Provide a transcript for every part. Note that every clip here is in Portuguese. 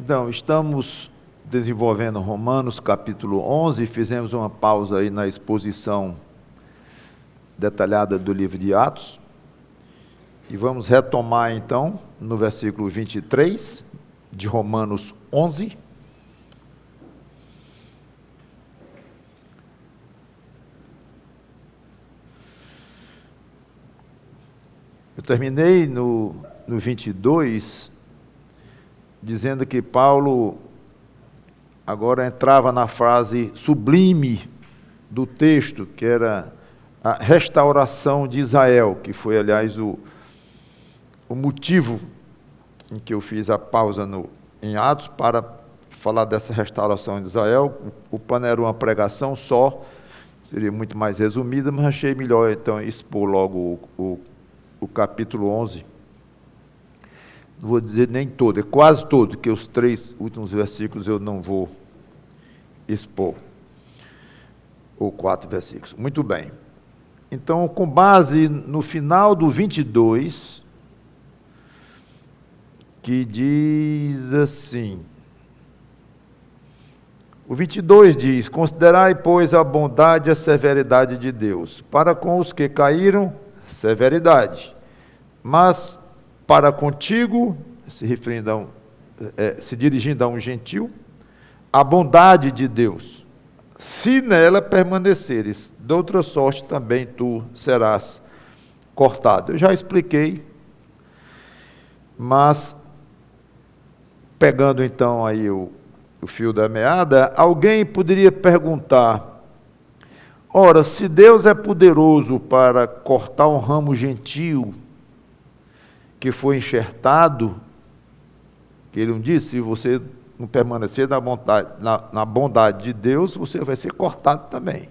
Então, estamos desenvolvendo Romanos capítulo 11, fizemos uma pausa aí na exposição detalhada do livro de Atos, e vamos retomar então no versículo 23 de Romanos 11. Eu terminei no 22, dizendo que Paulo agora entrava na frase sublime do texto, que era a restauração de Israel, que foi, aliás, o motivo em que eu fiz a pausa em Atos para falar dessa restauração de Israel. O pano era uma pregação só, seria muito mais resumida, mas achei melhor então expor logo o capítulo 11. Não vou dizer nem todo, é quase todo, que os 3 últimos versículos eu não vou expor, ou 4 versículos. Muito bem. Então, com base no final do 22, que diz assim, o 22 diz: considerai, pois, a bondade e a severidade de Deus, para com os que caíram, severidade, mas para contigo, se dirigindo a um gentil, a bondade de Deus, se nela permaneceres, de outra sorte também tu serás cortado. Eu já expliquei, mas pegando então aí o fio da meada, alguém poderia perguntar: ora, se Deus é poderoso para cortar um ramo gentil que foi enxertado, que ele não disse, se você não permanecer na bondade de Deus, você vai ser cortado também.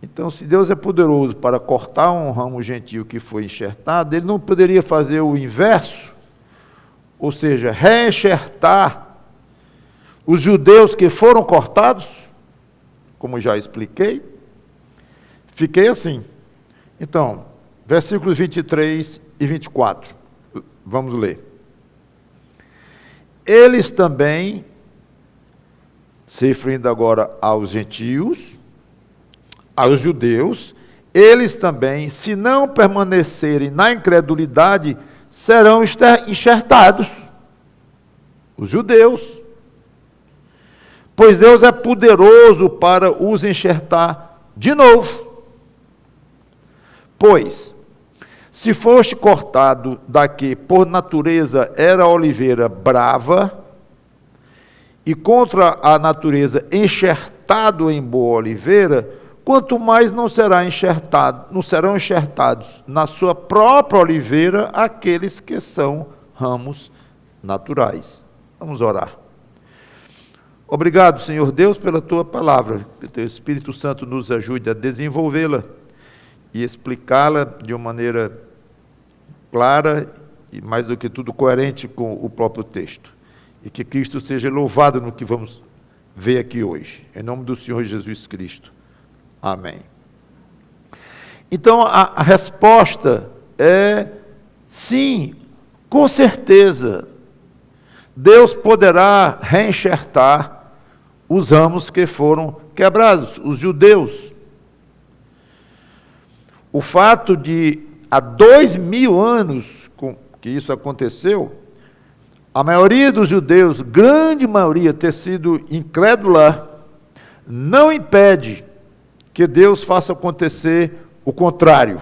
Então, se Deus é poderoso para cortar um ramo gentil que foi enxertado, ele não poderia fazer o inverso, ou seja, reenxertar os judeus que foram cortados, como já expliquei. Fiquei assim. Então, versículos 23 e 24. Vamos ler. Eles também, se referindo agora aos gentios, aos judeus, eles também, se não permanecerem na incredulidade, serão enxertados. Os judeus. Pois Deus é poderoso para os enxertar de novo. Pois, se foste cortado da que por natureza era oliveira brava, e contra a natureza enxertado em boa oliveira, quanto mais não serão enxertados na sua própria oliveira aqueles que são ramos naturais. Vamos orar. Obrigado, Senhor Deus, pela Tua palavra, que o Teu Espírito Santo nos ajude a desenvolvê-la e explicá-la de uma maneira clara e, mais do que tudo, coerente com o próprio texto. E que Cristo seja louvado no que vamos ver aqui hoje. Em nome do Senhor Jesus Cristo. Amém. Então, a resposta é sim, com certeza. Deus poderá reenxertar os ramos que foram quebrados, os judeus. O fato de, há 2000 anos que isso aconteceu, a maioria dos judeus, grande maioria, ter sido incrédula, não impede que Deus faça acontecer o contrário.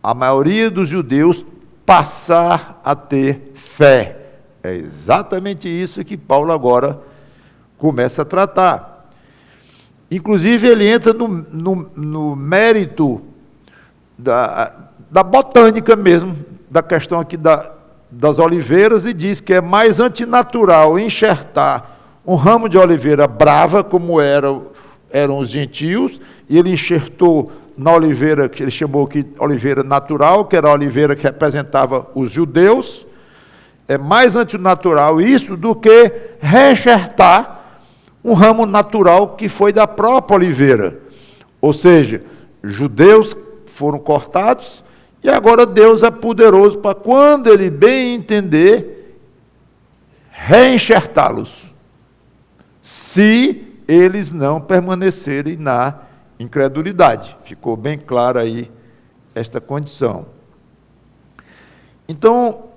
A maioria dos judeus passar a ter fé. É exatamente isso que Paulo agora começa a tratar. Inclusive, ele entra no mérito da botânica mesmo, da questão aqui das oliveiras, e diz que é mais antinatural enxertar um ramo de oliveira brava, como eram os gentios, e ele enxertou na oliveira, que ele chamou aqui oliveira natural, que era a oliveira que representava os judeus. É mais antinatural isso do que reenxertar um ramo natural que foi da própria oliveira. Ou seja, judeus foram cortados, e agora Deus é poderoso para, quando Ele bem entender, reenxertá-los, se eles não permanecerem na incredulidade. Ficou bem clara aí esta condição. Então,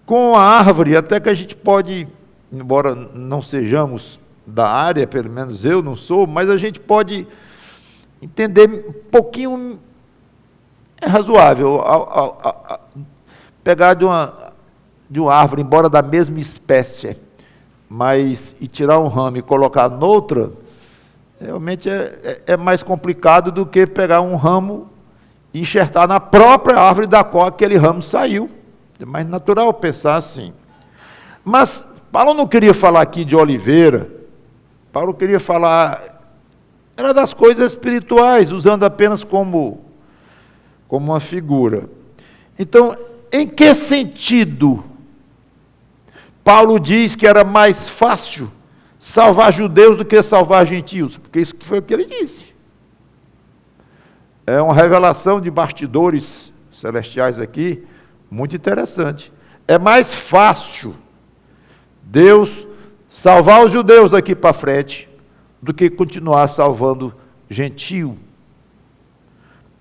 com a árvore, até que a gente pode, embora não sejamos da área, pelo menos eu não sou, mas a gente pode entender um pouquinho, é razoável, pegar de uma árvore, embora da mesma espécie, mas e tirar um ramo e colocar noutra, realmente é mais complicado do que pegar um ramo e enxertar na própria árvore da qual aquele ramo saiu. É mais natural pensar assim. Mas Paulo não queria falar aqui de oliveira, Paulo queria falar, era das coisas espirituais, usando apenas como uma figura. Então, em que sentido Paulo diz que era mais fácil salvar judeus do que salvar gentios? Porque isso foi o que ele disse. É uma revelação de bastidores celestiais aqui, muito interessante. É mais fácil Deus salvar os judeus daqui para frente do que continuar salvando gentio.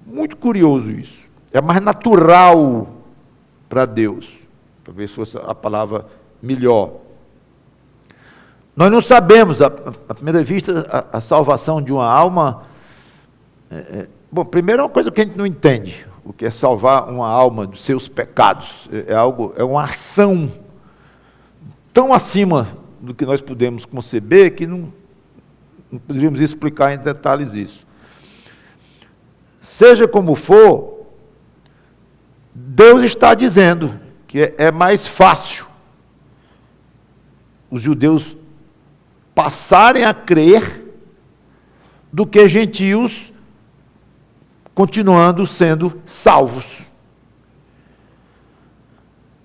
Muito curioso isso. É mais natural para Deus. Talvez fosse a palavra melhor. Nós não sabemos, à primeira vista, a salvação de uma alma. Bom, primeiro é uma coisa que a gente não entende. O que é salvar uma alma dos seus pecados? É uma ação tão acima do que nós podemos conceber que não poderíamos explicar em detalhes isso. Seja como for, Deus está dizendo que é mais fácil os judeus passarem a crer do que gentios continuando sendo salvos.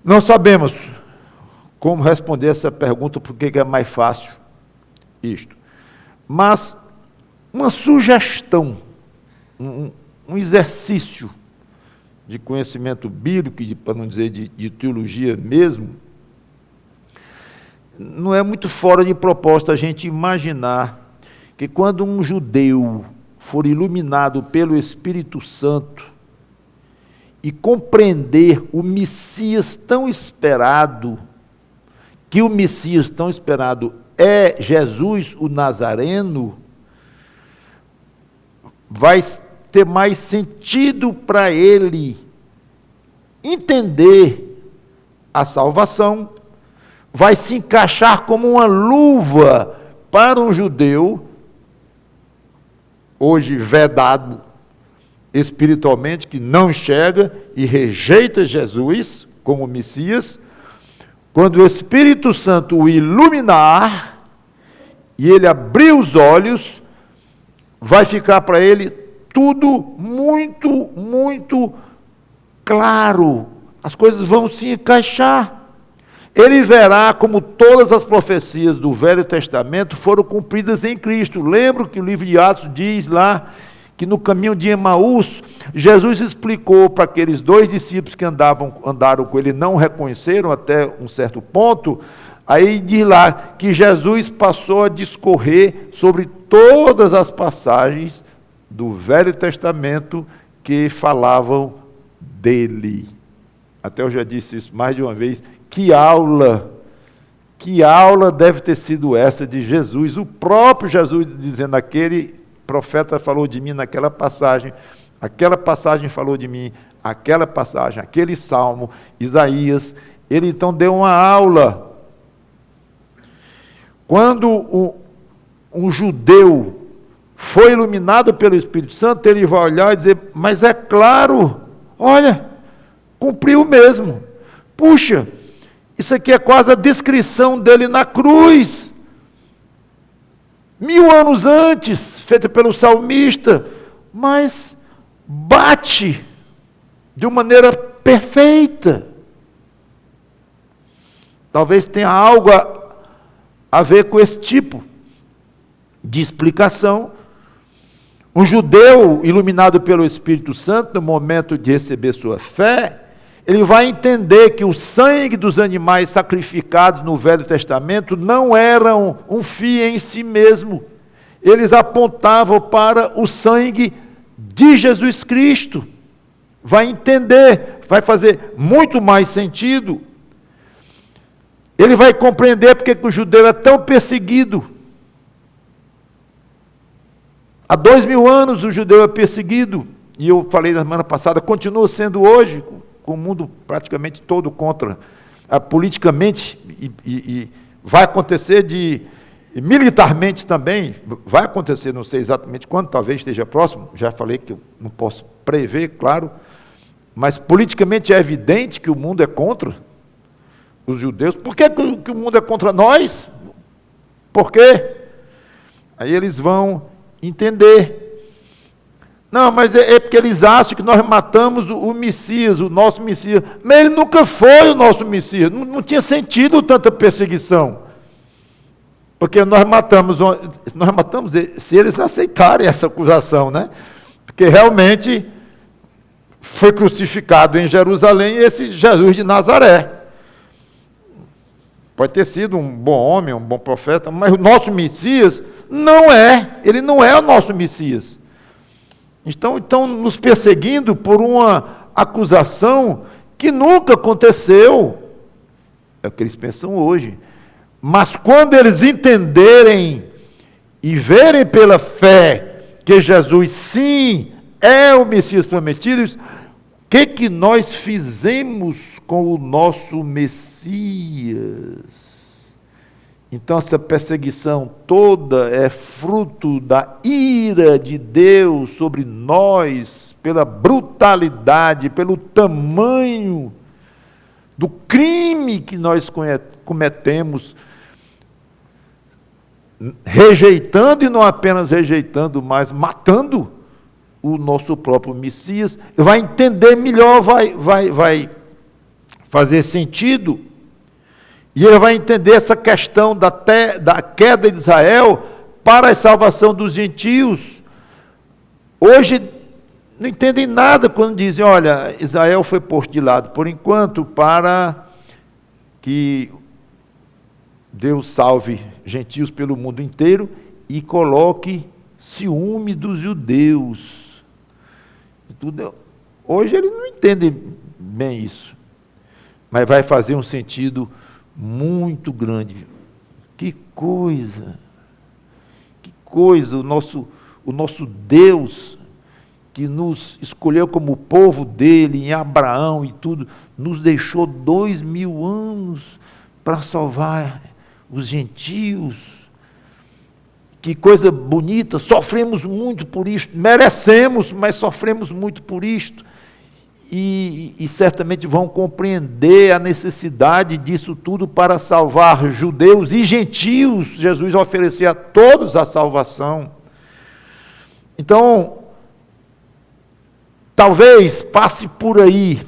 Não sabemos como responder essa pergunta, por que é mais fácil isto. Mas uma sugestão, um exercício de conhecimento bíblico, para não dizer de teologia mesmo, não é muito fora de proposta a gente imaginar que quando um judeu for iluminado pelo Espírito Santo e compreender o Messias tão esperado, que o Messias tão esperado é Jesus, o Nazareno, vai ter mais sentido para ele entender a salvação, vai se encaixar como uma luva para um judeu, hoje vedado espiritualmente, que não enxerga e rejeita Jesus como Messias. Quando o Espírito Santo o iluminar e ele abrir os olhos, vai ficar para ele tudo muito, muito claro. As coisas vão se encaixar. Ele verá como todas as profecias do Velho Testamento foram cumpridas em Cristo. Lembra que o livro de Atos diz lá que no caminho de Emaús, Jesus explicou para aqueles 2 discípulos que andaram com ele, não reconheceram até um certo ponto. Aí diz lá que Jesus passou a discorrer sobre todas as passagens do Velho Testamento que falavam dele. Até eu já disse isso mais de uma vez. Que aula deve ter sido essa de Jesus, o próprio Jesus dizendo, aquele profeta falou de mim naquela passagem, aquela passagem falou de mim, aquela passagem, aquele salmo, Isaías, ele então deu uma aula. Quando um judeu foi iluminado pelo Espírito Santo, ele vai olhar e dizer, mas é claro, olha, cumpriu mesmo, puxa, isso aqui é quase a descrição dele na cruz. 1000 anos antes, feita pelo salmista, mas bate de uma maneira perfeita. Talvez tenha algo a ver com esse tipo de explicação. Um judeu iluminado pelo Espírito Santo, no momento de receber sua fé, ele vai entender que o sangue dos animais sacrificados no Velho Testamento não eram um fim em si mesmo. Eles apontavam para o sangue de Jesus Cristo. Vai entender, vai fazer muito mais sentido. Ele vai compreender porque que o judeu é tão perseguido. Há 2000 anos o judeu é perseguido. E eu falei na semana passada, continua sendo hoje, com o mundo praticamente todo contra, politicamente, e vai acontecer militarmente também, vai acontecer, não sei exatamente quando, talvez esteja próximo, já falei que eu não posso prever, claro, mas politicamente é evidente que o mundo é contra os judeus. Por que o mundo é contra nós? Por quê? Aí eles vão entender. Não, mas é porque eles acham que nós matamos o Messias, o nosso Messias. Mas ele nunca foi o nosso Messias. Não tinha sentido tanta perseguição. Porque nós matamos se eles aceitarem essa acusação, né? Porque realmente foi crucificado em Jerusalém esse Jesus de Nazaré. Pode ter sido um bom homem, um bom profeta, mas o nosso Messias não é. Ele não é o nosso Messias. Estão nos perseguindo por uma acusação que nunca aconteceu. É o que eles pensam hoje. Mas quando eles entenderem e verem pela fé que Jesus, sim, é o Messias prometido, o que nós fizemos com o nosso Messias? Então, essa perseguição toda é fruto da ira de Deus sobre nós, pela brutalidade, pelo tamanho do crime que nós cometemos, rejeitando, e não apenas rejeitando, mas matando o nosso próprio Messias. Vai entender melhor, vai fazer sentido. E ele vai entender essa questão da queda de Israel para a salvação dos gentios. Hoje não entendem nada quando dizem, olha, Israel foi posto de lado por enquanto para que Deus salve gentios pelo mundo inteiro e coloque ciúme dos judeus. Hoje eles não entendem bem isso, mas vai fazer um sentido muito grande. Que coisa, o nosso Deus, que nos escolheu como povo dele, em Abraão e tudo, nos deixou 2000 anos para salvar os gentios. Que coisa bonita, sofremos muito por isto, merecemos, mas sofremos muito por isto. E certamente vão compreender a necessidade disso tudo para salvar judeus e gentios. Jesus oferecia a todos a salvação. Então, talvez passe por aí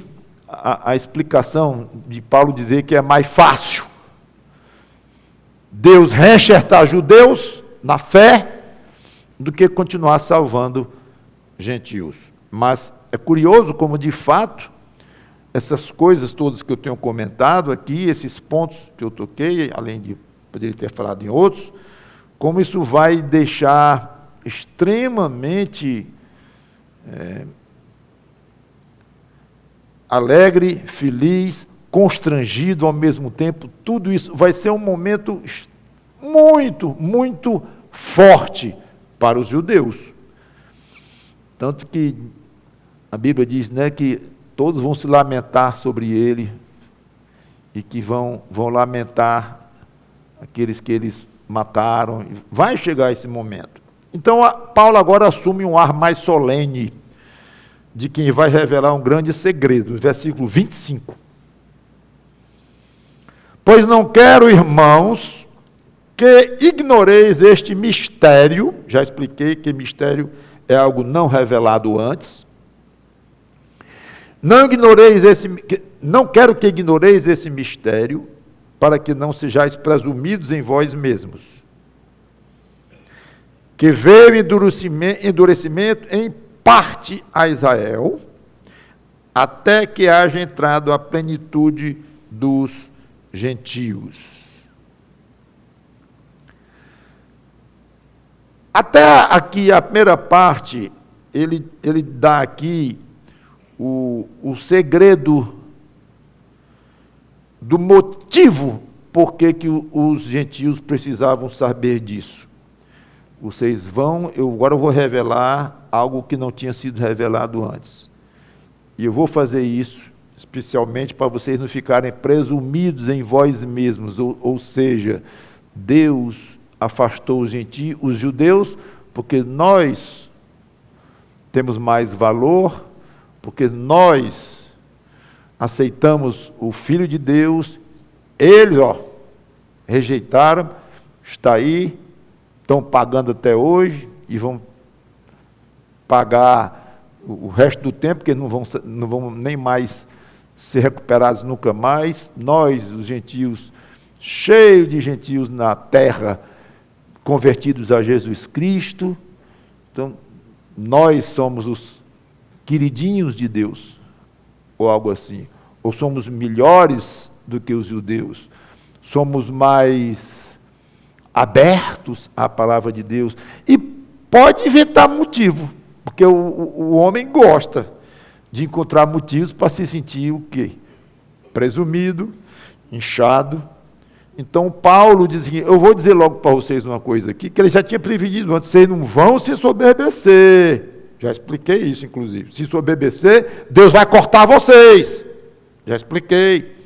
a explicação de Paulo dizer que é mais fácil Deus reenxertar judeus na fé do que continuar salvando gentios. Mas é curioso como, de fato, essas coisas todas que eu tenho comentado aqui, esses pontos que eu toquei, além de poderia ter falado em outros, como isso vai deixar extremamente alegre, feliz, constrangido ao mesmo tempo. Tudo isso vai ser um momento muito, muito forte para os judeus. Tanto que a Bíblia diz, né, que todos vão se lamentar sobre ele e que vão lamentar aqueles que eles mataram. Vai chegar esse momento. Então, Paulo agora assume um ar mais solene de quem vai revelar um grande segredo, versículo 25. Pois não quero, irmãos, que ignoreis este mistério. Já expliquei que mistério é algo não revelado antes. Não quero que ignoreis esse mistério, para que não sejais presumidos em vós mesmos. Que veio endurecimento em parte a Israel, até que haja entrado a plenitude dos gentios. Até aqui, a primeira parte, ele dá aqui o segredo do motivo por que os gentios precisavam saber disso. Vocês agora eu vou revelar algo que não tinha sido revelado antes. E eu vou fazer isso especialmente para vocês não ficarem presumidos em vós mesmos, ou seja, Deus afastou os judeus, porque nós temos mais valor, porque nós aceitamos o Filho de Deus, eles, rejeitaram, está aí, estão pagando até hoje, e vão pagar o resto do tempo, porque não vão nem mais ser recuperados nunca mais. Nós, os gentios, cheios de gentios na terra, convertidos a Jesus Cristo, então, nós somos os queridinhos de Deus, ou algo assim, ou somos melhores do que os judeus, somos mais abertos à palavra de Deus, e pode inventar motivo, porque o homem gosta de encontrar motivos para se sentir o quê? Presumido, inchado. Então Paulo diz assim, eu vou dizer logo para vocês uma coisa aqui, que ele já tinha prevenido antes, vocês não vão se soberbecer. Já expliquei isso, inclusive. Se soberbecer, Deus vai cortar vocês. Já expliquei.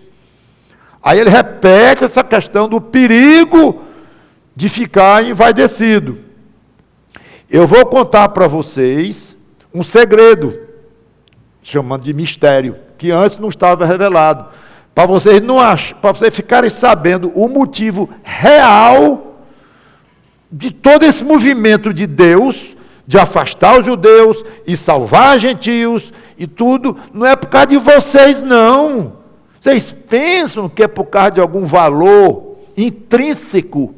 Aí ele repete essa questão do perigo de ficar envaidecido. Eu vou contar para vocês um segredo, chamando de mistério, que antes não estava revelado, para vocês para vocês ficarem sabendo o motivo real de todo esse movimento de Deus, de afastar os judeus e salvar gentios e tudo, não é por causa de vocês, não. Vocês pensam que é por causa de algum valor intrínseco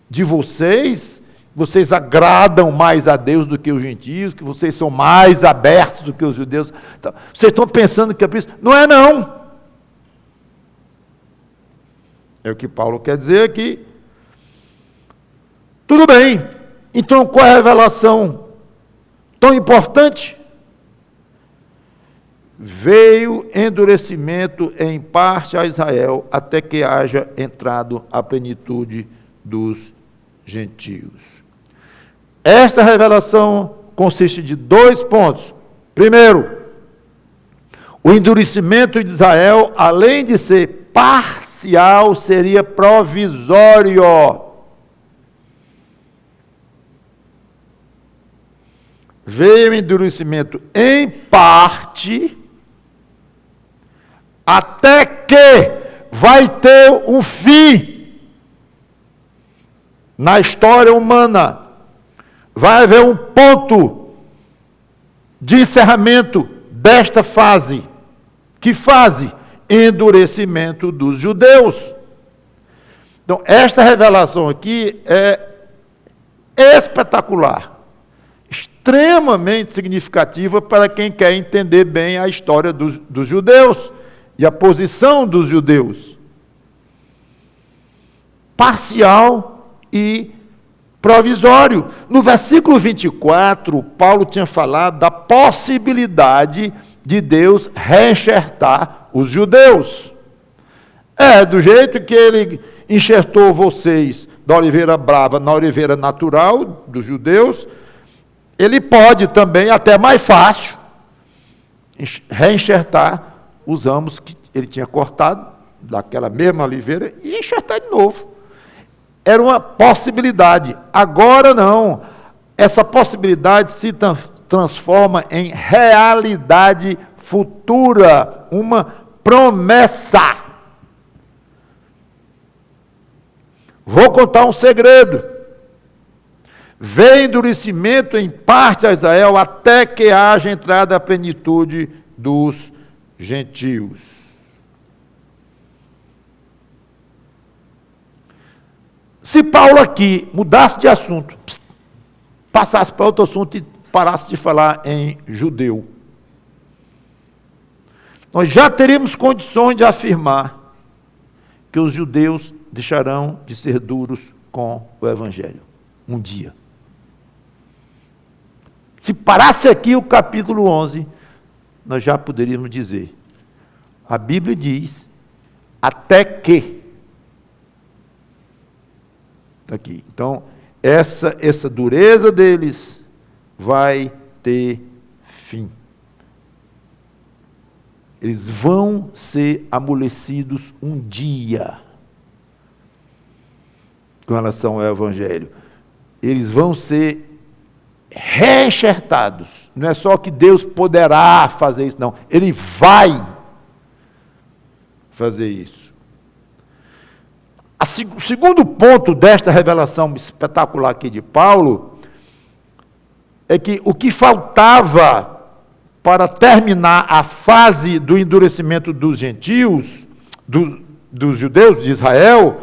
de vocês? Vocês agradam mais a Deus do que os gentios, que vocês são mais abertos do que os judeus. Então, vocês estão pensando que é por isso? Não é, não. É o que Paulo quer dizer aqui. Tudo bem. Então, qual é a revelação tão importante? Veio endurecimento em parte a Israel, até que haja entrado a plenitude dos gentios. Esta revelação consiste de 2 pontos. Primeiro, o endurecimento de Israel, além de ser parcial, seria provisório. Veio endurecimento em parte, até que vai ter um fim na história humana. Vai haver um ponto de encerramento desta fase. Que fase? Endurecimento dos judeus. Então, esta revelação aqui é espetacular, extremamente significativa para quem quer entender bem a história dos judeus e a posição dos judeus. Parcial e provisório. No versículo 24, Paulo tinha falado da possibilidade de Deus reenxertar os judeus. Do jeito que ele enxertou vocês da oliveira brava na oliveira natural dos judeus, ele pode também, até mais fácil, reenxertar os ramos que ele tinha cortado daquela mesma oliveira e enxertar de novo. Era uma possibilidade. Agora não. Essa possibilidade se transforma em realidade futura, uma promessa. Vou contar um segredo. Veio endurecimento em parte a Israel, até que haja entrada a plenitude dos gentios. Se Paulo aqui mudasse de assunto, passasse para outro assunto e parasse de falar em judeu, nós já teremos condições de afirmar que os judeus deixarão de ser duros com o Evangelho. Um dia. Se parasse aqui o capítulo 11, nós já poderíamos dizer, a Bíblia diz, até que. Está aqui. Então, essa dureza deles vai ter fim. Eles vão ser amolecidos um dia com relação ao Evangelho. Eles vão ser reenxertados. Não é só que Deus poderá fazer isso, não. Ele vai fazer isso. O segundo ponto desta revelação espetacular aqui de Paulo é que o que faltava para terminar a fase do endurecimento dos gentios, dos judeus de Israel,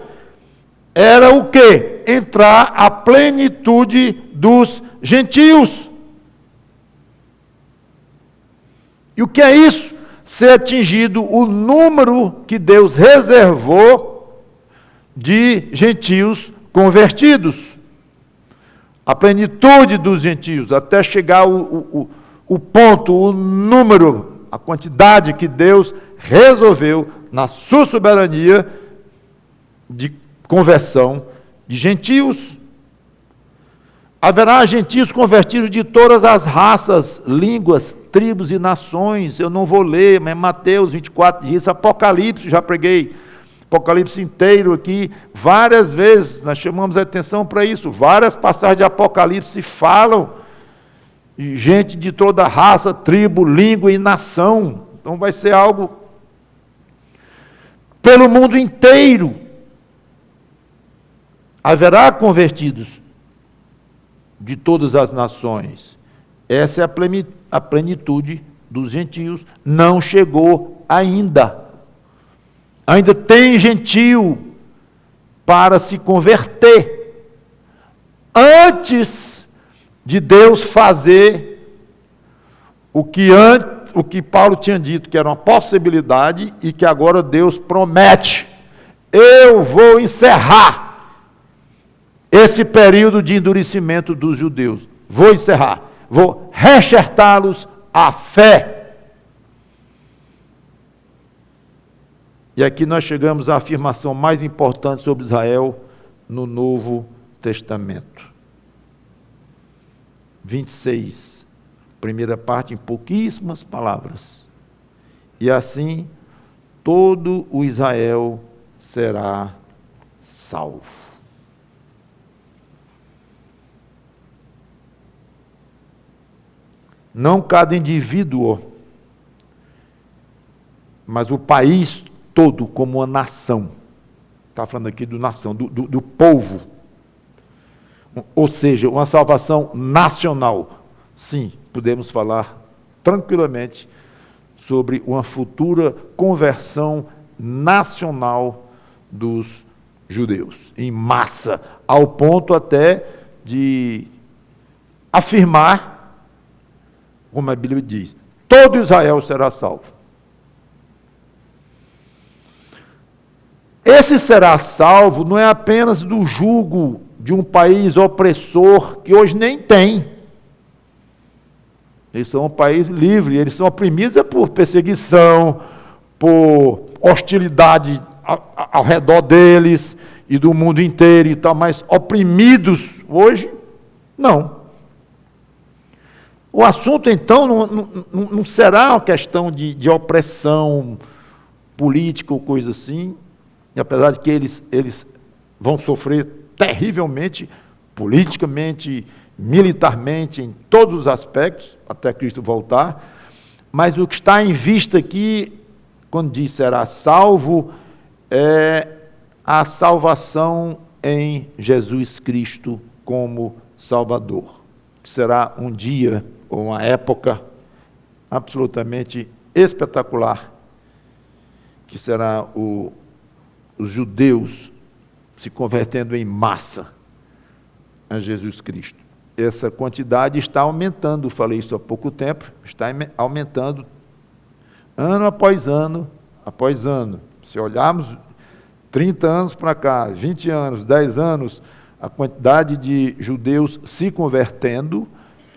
era o quê? Entrar a plenitude dos gentios. E o que é isso? Ser atingido o número que Deus reservou de gentios convertidos. A plenitude dos gentios, até chegar o ponto, o número, a quantidade que Deus resolveu, na sua soberania, de conversão de gentios. Haverá gentios convertidos de todas as raças, línguas, tribos e nações. Eu não vou ler, mas Mateus 24 diz, Apocalipse, já preguei Apocalipse inteiro aqui, várias vezes, nós chamamos a atenção para isso, várias passagens de Apocalipse falam de gente de toda raça, tribo, língua e nação. Então vai ser algo pelo mundo inteiro. Haverá convertidos de todas as nações. Essa é a plenitude dos gentios. Não chegou ainda. Ainda tem gentio para se converter. Antes de Deus fazer o que Paulo tinha dito, que era uma possibilidade, e que agora Deus promete. Eu vou encerrar esse período de endurecimento dos judeus. Vou encerrar. Vou reenxertá-los à fé. E aqui nós chegamos à afirmação mais importante sobre Israel no Novo Testamento. 26, primeira parte em pouquíssimas palavras. E assim, todo o Israel será salvo. Não cada indivíduo, mas o país todo como uma nação. Está falando aqui do nação, do povo. Ou seja, uma salvação nacional. Sim, podemos falar tranquilamente sobre uma futura conversão nacional dos judeus, em massa, ao ponto até de afirmar, como a Bíblia diz, todo Israel será salvo. Esse será salvo não é apenas do jugo de um país opressor, que hoje nem tem. Eles são um país livre, eles são oprimidos por perseguição, por hostilidade ao redor deles e do mundo inteiro e tal, mas oprimidos hoje, não. O assunto, então, não será uma questão de opressão política ou coisa assim, e apesar de que eles vão sofrer terrivelmente, politicamente, militarmente, em todos os aspectos, até Cristo voltar, mas o que está em vista aqui, quando diz será salvo, é a salvação em Jesus Cristo como Salvador, que será um dia ou uma época absolutamente espetacular, que será os judeus se convertendo em massa a Jesus Cristo. Essa quantidade está aumentando, falei isso há pouco tempo, está aumentando ano após ano, após ano. Se olharmos 30 anos para cá, 20 anos, 10 anos, a quantidade de judeus se convertendo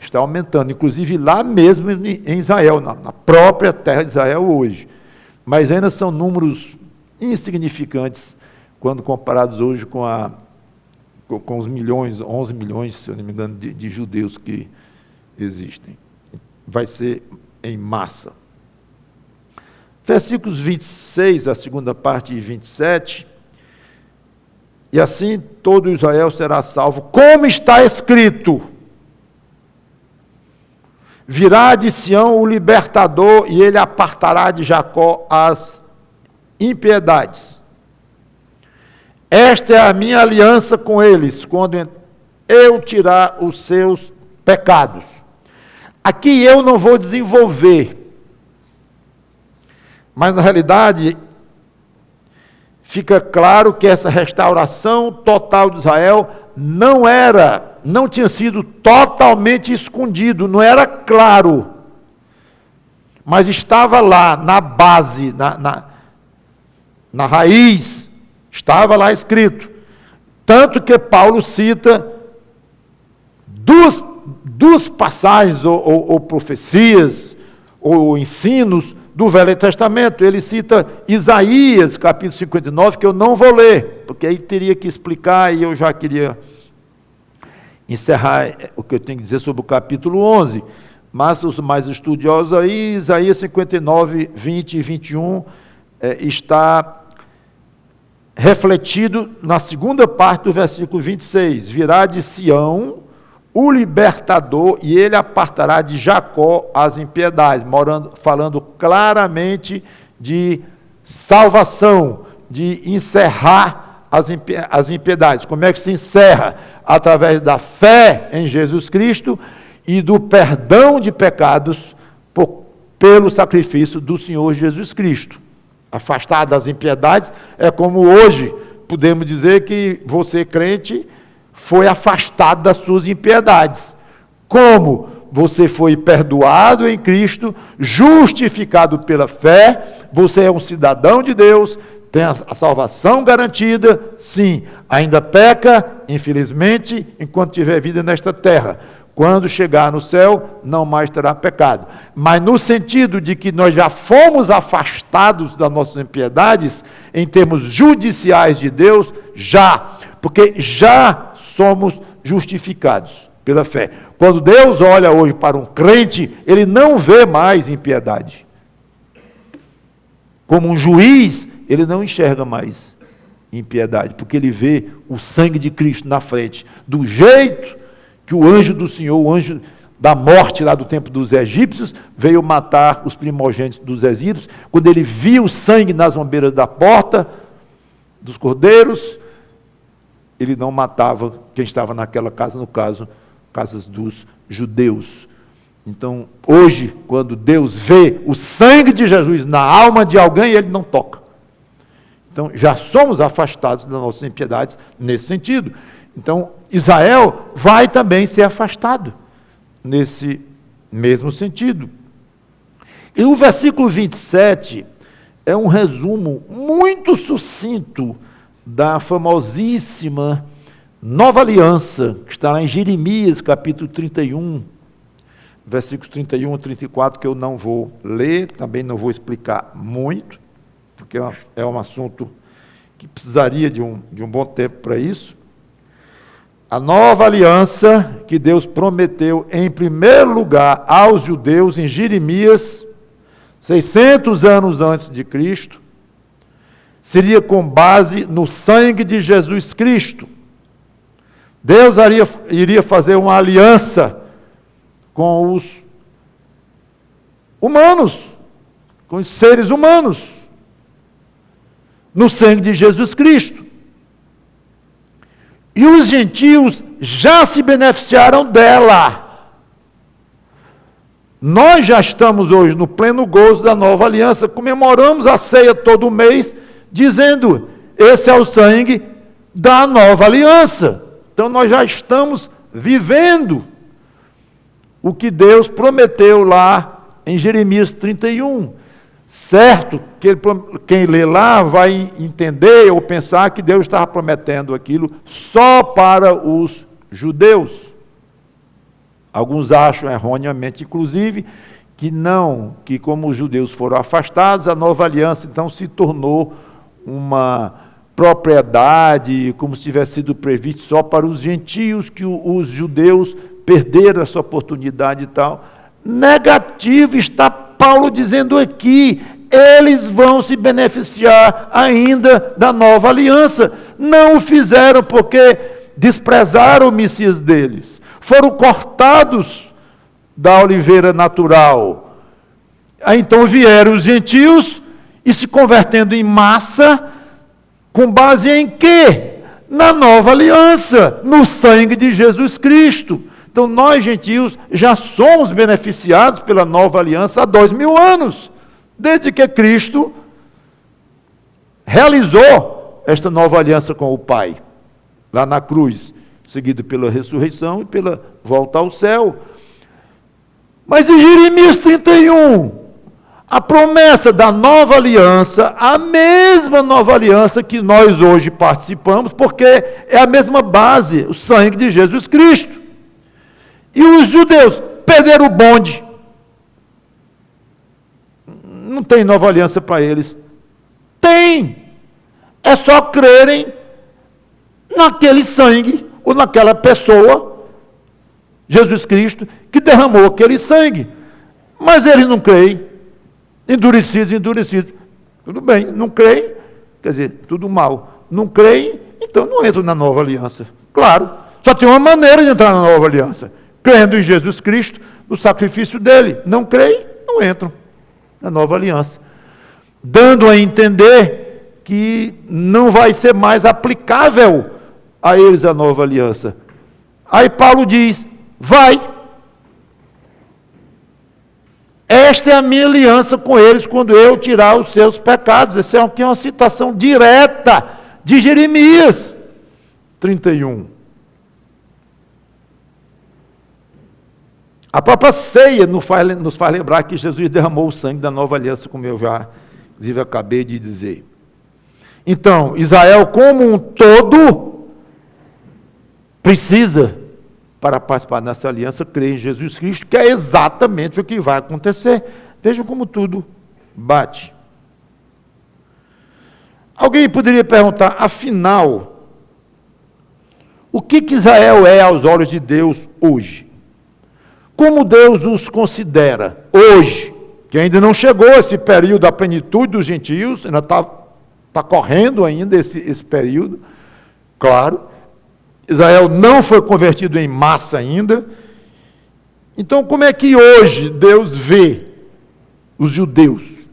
está aumentando, inclusive lá mesmo em Israel, na própria terra de Israel hoje. Mas ainda são números insignificantes quando comparados hoje com os milhões, 11 milhões, se eu não me engano, de judeus que existem. Vai ser em massa. Versículos 26, a segunda parte, e 27. E assim todo Israel será salvo, como está escrito: virá de Sião o libertador, e ele apartará de Jacó as impiedades. Esta é a minha aliança com eles, quando eu tirar os seus pecados. Aqui eu não vou desenvolver, mas na realidade fica claro que essa restauração total de Israel não tinha sido totalmente escondido, não era claro, mas estava lá na base, na raiz, estava lá escrito. Tanto que Paulo cita duas passagens ou profecias ou ensinos do Velho Testamento. Ele cita Isaías, capítulo 59, que eu não vou ler, porque aí teria que explicar, e eu já queria encerrar o que eu tenho que dizer sobre o capítulo 11. Mas os mais estudiosos aí, Isaías 59, 20 e 21, está refletido na segunda parte do versículo 26. Virá de Sião o libertador, e ele apartará de Jacó as impiedades, falando claramente de salvação, de encerrar as impiedades. Como é que se encerra? Através da fé em Jesus Cristo e do perdão de pecados pelo sacrifício do Senhor Jesus Cristo. Afastar das impiedades é como hoje podemos dizer que você, crente, foi afastado das suas impiedades. Como você foi perdoado em Cristo, justificado pela fé, você é um cidadão de Deus, tem a salvação garantida, sim, ainda peca, infelizmente, enquanto tiver vida nesta terra. Quando chegar no céu, não mais terá pecado. Mas no sentido de que nós já fomos afastados das nossas impiedades, em termos judiciais de Deus, porque já somos justificados pela fé. Quando Deus olha hoje para um crente, ele não vê mais impiedade. Como um juiz, ele não enxerga mais impiedade, porque ele vê o sangue de Cristo na frente, do jeito que o anjo do Senhor, o anjo da morte lá do tempo dos egípcios, veio matar os primogênitos dos egípcios. Quando ele viu o sangue nas ombreiras da porta dos cordeiros, ele não matava quem estava naquela casa, no caso, casas dos judeus. Então, hoje, quando Deus vê o sangue de Jesus na alma de alguém, ele não toca. Então, já somos afastados das nossas impiedades nesse sentido. Então, Israel vai também ser afastado nesse mesmo sentido. E o versículo 27 é um resumo muito sucinto da famosíssima Nova Aliança, que está lá em Jeremias, capítulo 31, versículos 31 a 34, que eu não vou ler, também não vou explicar muito, porque é um assunto que precisaria de um bom tempo para isso. A nova aliança que Deus prometeu, em primeiro lugar, aos judeus, em Jeremias, 600 anos antes de Cristo, seria com base no sangue de Jesus Cristo. Deus iria fazer uma aliança com os humanos, com os seres humanos, no sangue de Jesus Cristo. E os gentios já se beneficiaram dela. Nós já estamos hoje no pleno gozo da nova aliança, comemoramos a ceia todo mês, dizendo, esse é o sangue da nova aliança. Então nós já estamos vivendo o que Deus prometeu lá em Jeremias 31. Certo, que quem lê lá vai entender ou pensar que Deus estava prometendo aquilo só para os judeus. Alguns acham erroneamente, inclusive, que não, que como os judeus foram afastados, a nova aliança então se tornou uma propriedade, como se tivesse sido previsto só para os gentios, que os judeus perderam essa oportunidade e tal. Negativo, está Paulo dizendo aqui, eles vão se beneficiar ainda da nova aliança. Não o fizeram porque desprezaram o Messias deles. Foram cortados da oliveira natural. Aí então vieram os gentios e se convertendo em massa, com base em quê? Na nova aliança, no sangue de Jesus Cristo. Então nós, gentios, já somos beneficiados pela nova aliança há 2000 anos, desde que Cristo realizou esta nova aliança com o Pai, lá na cruz, seguido pela ressurreição e pela volta ao céu. Mas em Jeremias 31, a promessa da nova aliança, a mesma nova aliança que nós hoje participamos, porque é a mesma base, o sangue de Jesus Cristo. E os judeus perderam o bonde. Não tem nova aliança para eles. Tem. É só crerem naquele sangue, ou naquela pessoa, Jesus Cristo, que derramou aquele sangue. Mas eles não creem. Endurecidos. Tudo bem, não creem, quer dizer, tudo mal. Não creem, então não entram na nova aliança. Claro, só tem uma maneira de entrar na nova aliança. Crendo em Jesus Cristo, no sacrifício dele. Não creem, não entram na nova aliança. Dando a entender que não vai ser mais aplicável a eles a nova aliança. Aí Paulo diz, vai. Esta é a minha aliança com eles quando eu tirar os seus pecados. Essa aqui é uma citação direta de Jeremias 31. A própria ceia nos faz lembrar que Jesus derramou o sangue da nova aliança, como eu já, inclusive, acabei de dizer. Então, Israel como um todo precisa, para participar dessa aliança, crer em Jesus Cristo, que é exatamente o que vai acontecer. Vejam como tudo bate. Alguém poderia perguntar, afinal, o que Israel é aos olhos de Deus hoje? Como Deus os considera hoje, que ainda não chegou esse período da plenitude dos gentios, ainda está correndo ainda esse período, claro. Israel não foi convertido em massa ainda. Então, como é que hoje Deus vê os judeus?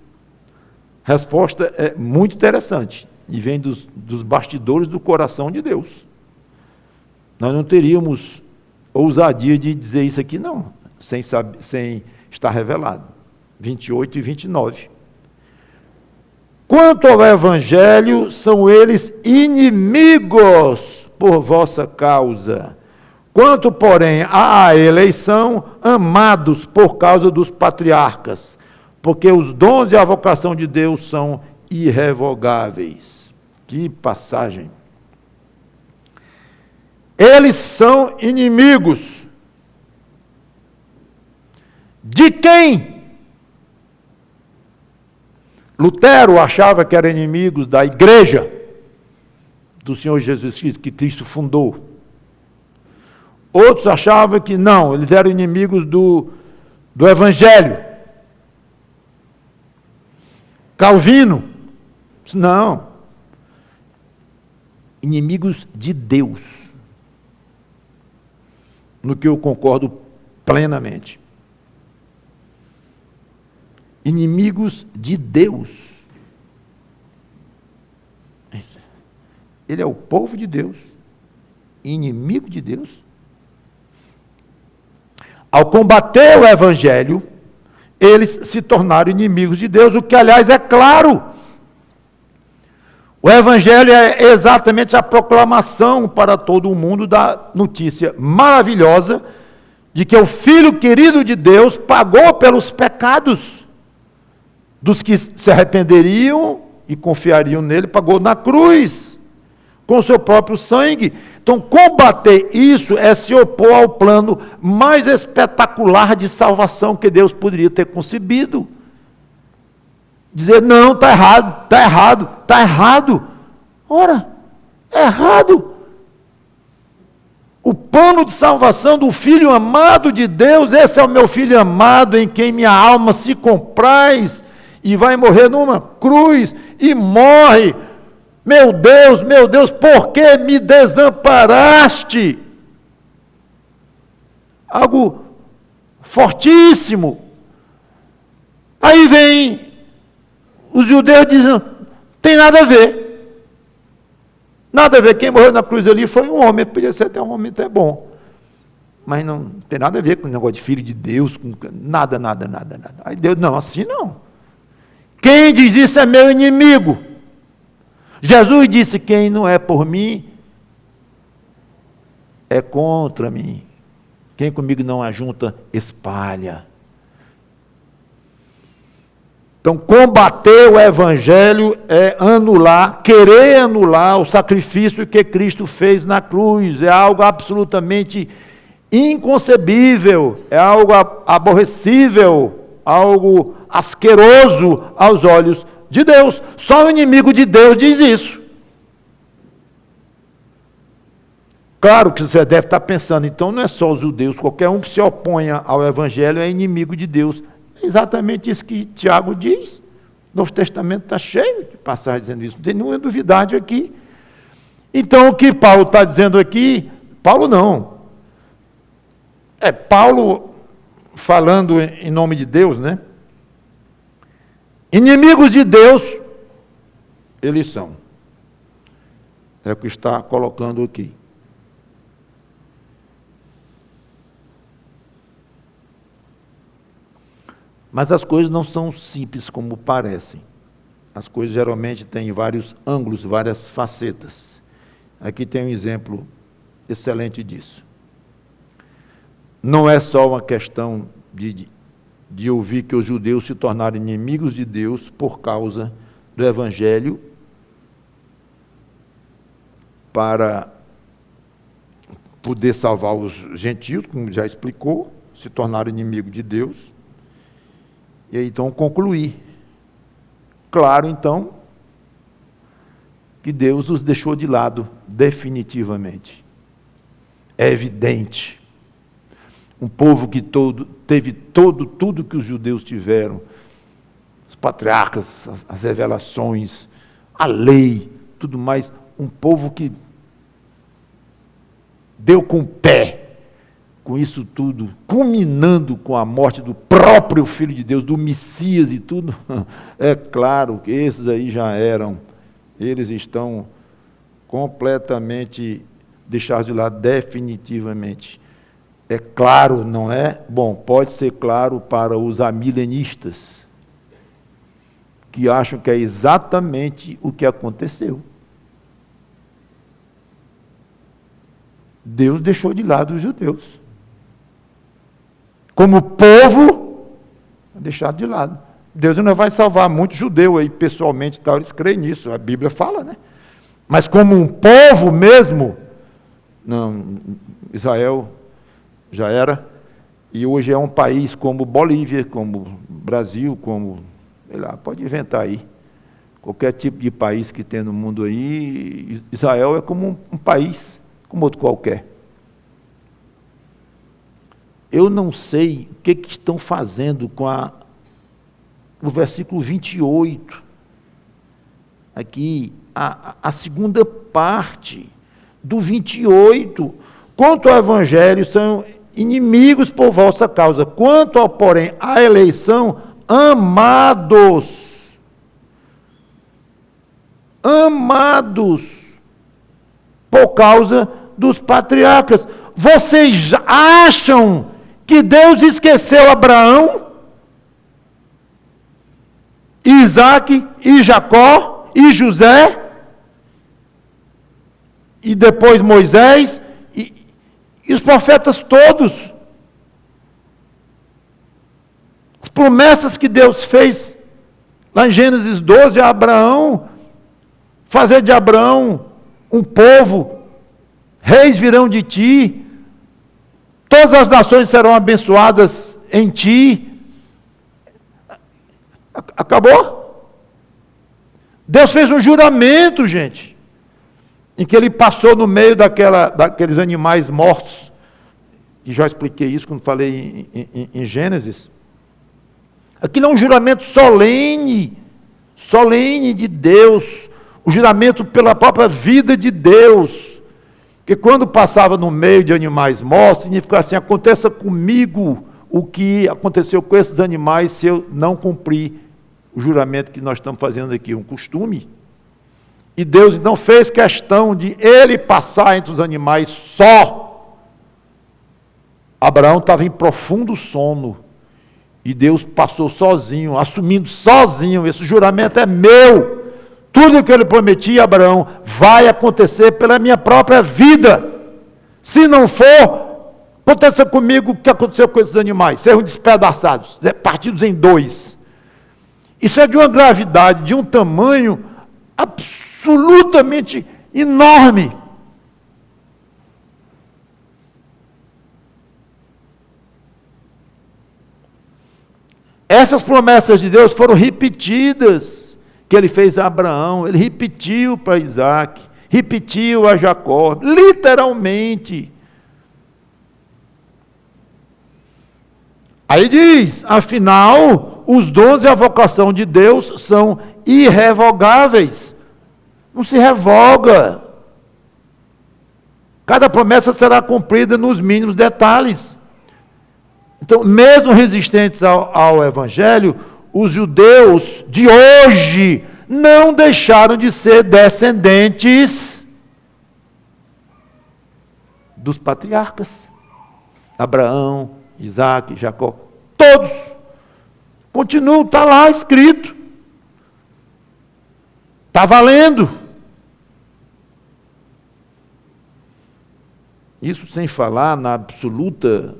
A resposta é muito interessante e vem dos bastidores do coração de Deus. Nós não teríamos ousadia de dizer isso aqui, não, sem estar revelado. 28 e 29. Quanto ao Evangelho, são eles inimigos por vossa causa. Quanto, porém, à eleição, amados por causa dos patriarcas, porque os dons e a vocação de Deus são irrevogáveis. Que passagem! Eles são inimigos. De quem? Lutero achava que eram inimigos da igreja do Senhor Jesus Cristo, que Cristo fundou. Outros achavam que não, eles eram inimigos do Evangelho. Calvino, não. Inimigos de Deus. No que eu concordo plenamente. Inimigos de Deus. Ele é o povo de Deus, inimigo de Deus. Ao combater o Evangelho, eles se tornaram inimigos de Deus, o que, aliás, é claro. O Evangelho é exatamente a proclamação para todo o mundo da notícia maravilhosa de que o Filho querido de Deus pagou pelos pecados dos que se arrependeriam e confiariam nele, pagou na cruz, com o seu próprio sangue. Então, combater isso é se opor ao plano mais espetacular de salvação que Deus poderia ter concebido. Dizer, não, está errado, está errado, está errado. Ora, é errado. O plano de salvação do Filho amado de Deus, esse é o meu Filho amado, em quem minha alma se compraz, e vai morrer numa cruz, e morre. Meu Deus, por que me desamparaste? Algo fortíssimo. Aí vem os judeus dizendo, tem nada a ver. Nada a ver, quem morreu na cruz ali foi um homem, podia ser até um homem até bom. Mas não tem nada a ver com o negócio de filho de Deus, com nada. Aí Deus, não, assim não. Quem diz isso é meu inimigo. Jesus disse, quem não é por mim, é contra mim. Quem comigo não ajunta, espalha. Então, combater o Evangelho é anular, querer anular o sacrifício que Cristo fez na cruz. É algo absolutamente inconcebível, é algo aborrecível, algo asqueroso aos olhos de Deus. Só o inimigo de Deus diz isso. Claro que você deve estar pensando, então não é só os judeus, qualquer um que se oponha ao Evangelho é inimigo de Deus. É exatamente isso que Tiago diz. O Novo Testamento está cheio de passagens dizendo isso, não tem nenhuma novidade aqui. Então, o que Paulo está dizendo aqui, Paulo não. É Paulo falando em nome de Deus, né? Inimigos de Deus, eles são. É o que está colocando aqui. Mas as coisas não são simples como parecem. As coisas geralmente têm vários ângulos, várias facetas. Aqui tem um exemplo excelente disso. Não é só uma questão de ouvir que os judeus se tornaram inimigos de Deus por causa do Evangelho, para poder salvar os gentios, como já explicou, se tornaram inimigos de Deus. E aí, então, concluir. Claro, então, que Deus os deixou de lado definitivamente. É evidente. Um povo que teve tudo que os judeus tiveram, os patriarcas, as revelações, a lei, tudo mais, um povo que deu com o pé com isso tudo, culminando com a morte do próprio Filho de Deus, do Messias e tudo. É claro que esses aí já eram, eles estão completamente deixados de lado definitivamente. É claro, não é? Bom, pode ser claro para os amilenistas, que acham que é exatamente o que aconteceu. Deus deixou de lado os judeus. Como povo, deixado de lado. Deus ainda vai salvar muito judeu aí, pessoalmente, tal, eles creem nisso, a Bíblia fala, né? Mas como um povo mesmo, não, Israel já era, e hoje é um país como Bolívia, como Brasil, como, sei lá, pode inventar aí, qualquer tipo de país que tem no mundo aí, Israel é como um país, como outro qualquer. Eu não sei o que estão fazendo com o versículo 28, aqui, a segunda parte do 28, quanto ao Evangelho, são inimigos por vossa causa, quanto ao, porém, à eleição, amados, por causa dos patriarcas. Vocês acham que Deus esqueceu Abraão, Isaac e Jacó e José, e depois Moisés, e os profetas todos? As promessas que Deus fez Lá em Gênesis 12, Abraão, fazer de Abraão um povo, reis virão de ti, todas as nações serão abençoadas em ti. Acabou? Deus fez um juramento, gente, em que ele passou no meio daqueles animais mortos, e já expliquei isso quando falei em Gênesis. Aquilo é um juramento solene de Deus, o juramento pela própria vida de Deus, que quando passava no meio de animais mortos, significava assim: aconteça comigo o que aconteceu com esses animais se eu não cumprir o juramento que nós estamos fazendo aqui, um costume. E Deus então fez questão de ele passar entre os animais só. Abraão estava em profundo sono, e Deus passou sozinho, assumindo sozinho: esse juramento é meu, tudo que ele prometia a Abraão vai acontecer pela minha própria vida. Se não for, aconteça comigo o que aconteceu com esses animais, serão despedaçados, partidos em dois. Isso é de uma gravidade, de um tamanho absolutamente enorme. Essas promessas de Deus foram repetidas, que ele fez a Abraão, ele repetiu para Isaac, repetiu a Jacó, literalmente. Aí diz: afinal, os dons e a vocação de Deus são irrevogáveis. Não se revoga. Cada promessa será cumprida nos mínimos detalhes. Então, mesmo resistentes ao Evangelho, os judeus de hoje não deixaram de ser descendentes dos patriarcas. Abraão, Isaac, Jacó, todos. Continuam, está lá escrito. Está valendo. Isso sem falar na absoluta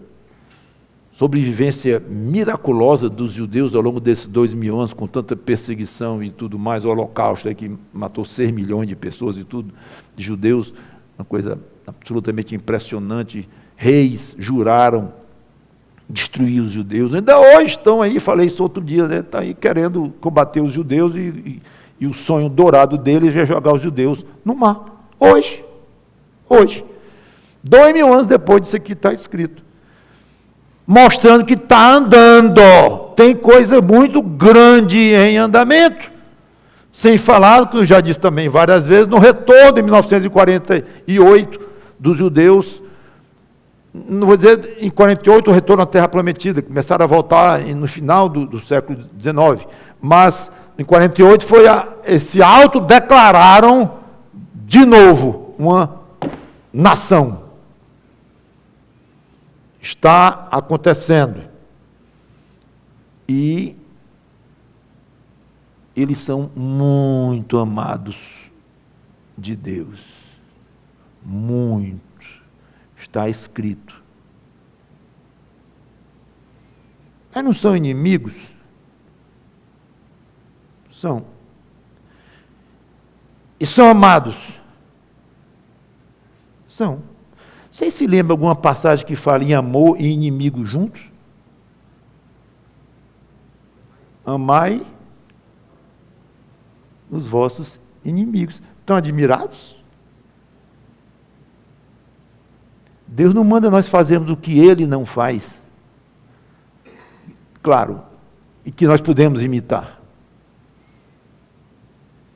sobrevivência miraculosa dos judeus ao longo desses 2000 anos, com tanta perseguição e tudo mais, o Holocausto aí que matou 6 milhões de pessoas e tudo, de judeus, uma coisa absolutamente impressionante. Reis juraram destruir os judeus, ainda hoje estão aí, falei isso outro dia, né? Estão aí querendo combater os judeus e o sonho dourado deles é jogar os judeus no mar, hoje, 2000 anos depois disso aqui está escrito, mostrando que está andando, tem coisa muito grande em andamento, sem falar, que eu já disse também várias vezes, no retorno em 1948 dos judeus, não vou dizer em 48 o retorno à Terra Prometida, começaram a voltar no final do século XIX, mas em 48 se autodeclararam de novo uma nação. Está acontecendo. E eles são muito amados de Deus. Muito. Está escrito. Mas não são inimigos? São. E são amados? São. Vocês se lembram de alguma passagem que fala em amor e inimigo juntos? Amai os vossos inimigos. Estão admirados? Deus não manda nós fazermos o que Ele não faz. Claro, e que nós podemos imitar.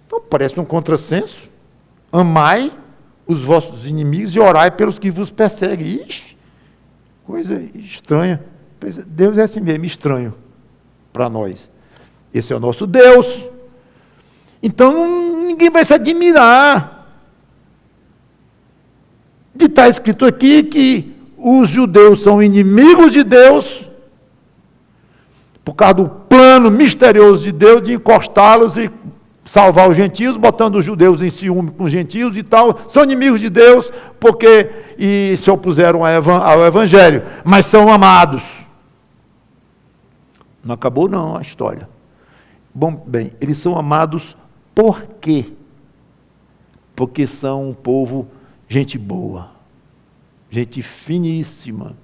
Então, parece um contrassenso. Amai os vossos inimigos e orai pelos que vos perseguem. Ixi, coisa estranha. Deus é assim mesmo, estranho para nós. Esse é o nosso Deus. Então, ninguém vai se admirar de estar escrito aqui que os judeus são inimigos de Deus, por causa do plano misterioso de Deus de encostá-los e salvar os gentios, botando os judeus em ciúme com os gentios e tal, são inimigos de Deus, porque se opuseram ao Evangelho, mas são amados. Não acabou não a história. Bem, eles são amados por quê? Porque são um povo, gente boa, gente finíssima,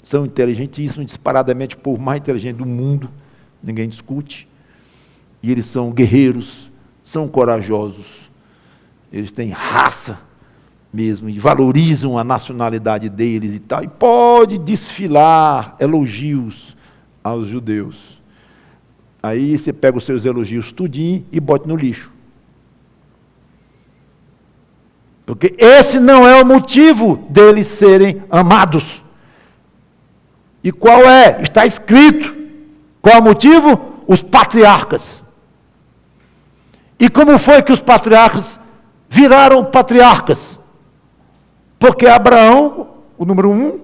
são inteligentíssimos, disparadamente o povo mais inteligente do mundo, ninguém discute, e eles são guerreiros, são corajosos, eles têm raça mesmo, e valorizam a nacionalidade deles e tal, e pode desfilar elogios aos judeus. Aí você pega os seus elogios tudinho e bota no lixo. Porque esse não é o motivo deles serem amados. E qual é? Está escrito. Qual é o motivo? Os patriarcas. E como foi que os patriarcas viraram patriarcas? Porque Abraão, o número 1,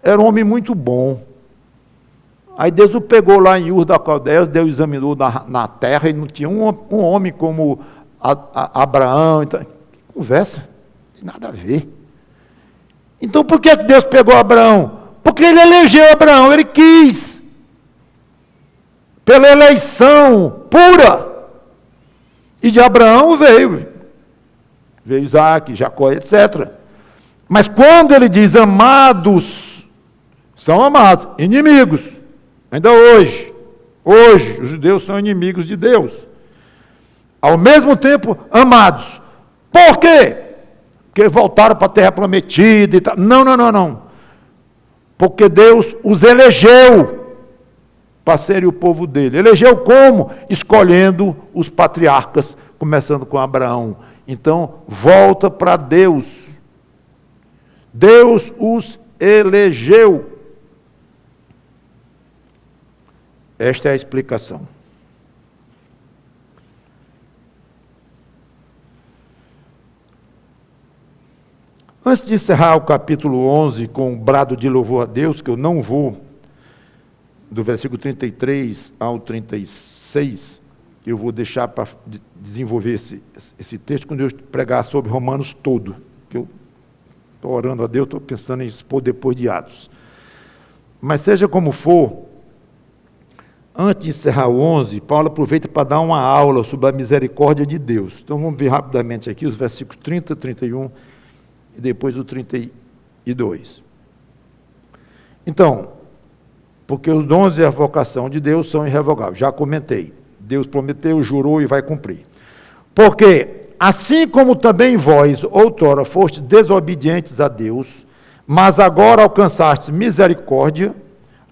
era um homem muito bom. Aí Deus o pegou lá em Ur da Caldeia, Deus examinou na terra e não tinha um homem como Abraão. Então, conversa, não tem nada a ver. Então por que Deus pegou Abraão? Porque ele elegeu Abraão, ele quis. Pela eleição pura. E de Abraão veio Isaac, Jacó, etc. Mas quando ele diz amados, são amados, inimigos. Ainda hoje, os judeus são inimigos de Deus. Ao mesmo tempo, amados. Por quê? Porque voltaram para a terra prometida e tal. Não. Porque Deus os elegeu para serem o povo dele. Elegeu como? Escolhendo os patriarcas, começando com Abraão. Então, volta para Deus. Deus os elegeu. Esta é a explicação. Antes de encerrar o capítulo 11 com um brado de louvor a Deus, que eu não vou, do versículo 33 ao 36, eu vou deixar para desenvolver esse texto quando eu pregar sobre Romanos todo, que eu estou orando a Deus, estou pensando em expor depois de Atos. Mas seja como for, antes de encerrar o 11, Paulo aproveita para dar uma aula sobre a misericórdia de Deus. Então vamos ver rapidamente aqui os versículos 30, 31 e depois o 32. Então, porque os dons e a vocação de Deus são irrevogáveis. Já comentei. Deus prometeu, jurou e vai cumprir. Porque, assim como também vós, outrora, fostes desobedientes a Deus, mas agora alcançastes misericórdia,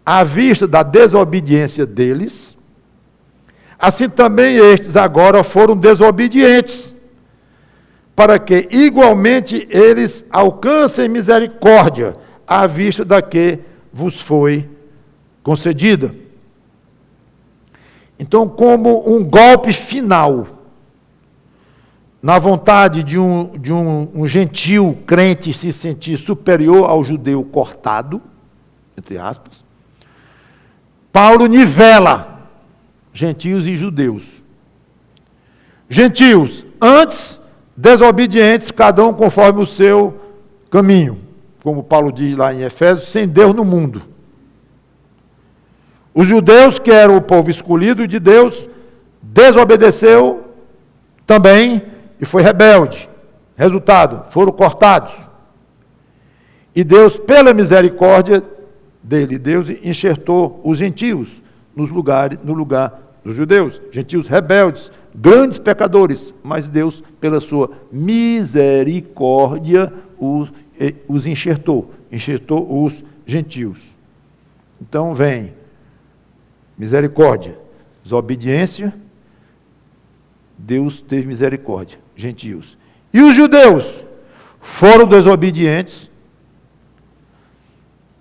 à vista da desobediência deles, assim também estes agora foram desobedientes, para que igualmente eles alcancem misericórdia, à vista da que vos foi concedida. Então, como um golpe final, na vontade de um gentil crente se sentir superior ao judeu cortado, entre aspas, Paulo nivela gentios e judeus. Gentios, antes, desobedientes, cada um conforme o seu caminho, como Paulo diz lá em Efésios, sem Deus no mundo. Os judeus, que eram o povo escolhido de Deus, desobedeceu também e foi rebelde. Resultado, foram cortados. E Deus, pela misericórdia dele, Deus enxertou os gentios no lugar dos judeus. Gentios rebeldes, grandes pecadores, mas Deus, pela sua misericórdia, os enxertou os gentios. Então vem misericórdia, desobediência, Deus teve misericórdia, gentios. E os judeus foram desobedientes,